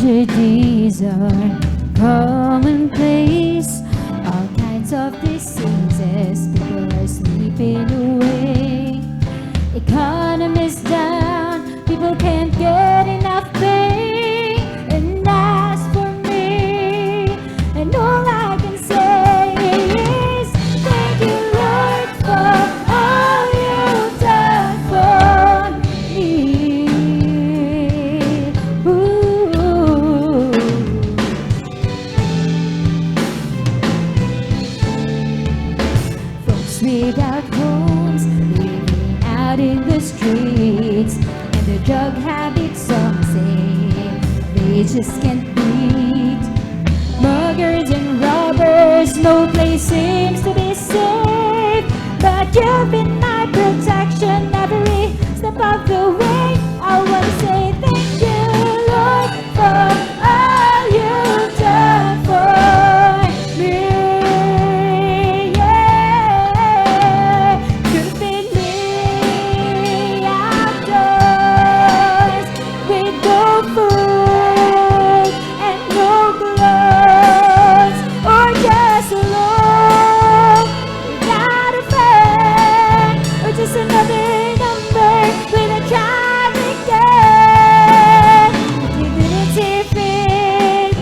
Tragedies are commonplace. All kinds of diseases, people are sleeping away. Economy's down, people can't get enough pay. And as for me, and all I can say is thank you, Lord, for all you've done for me. Ooh. Folks without homes, living out in the streets, and their drug habits, some say they just can't beat. Muggers and robbers, no place seems to be safe, but you've been my protection every step of the way. I want to say thank you, Lord, for all you've done for me. Yeah, could have been me outdoors with no food and no clothes, or just alone without a friend, or just another number with a traffic jam. You didn't see fit,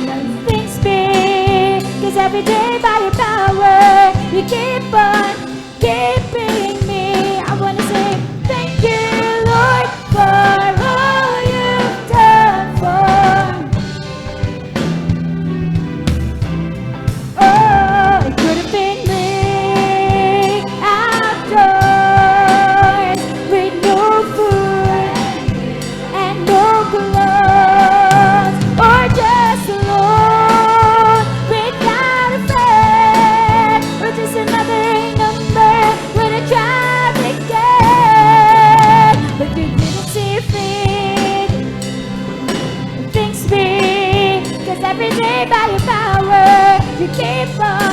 nothing's big, 'cause every day by your power you keep on keeping me. I want to say thank you, Lord, for all you've done for me. Oh, it could have been me outdoors with no food and no clothes, or just alone without a friend, or just another number with a traffic jam. But you didn't see fit, things big, 'cause every day by your power you keep on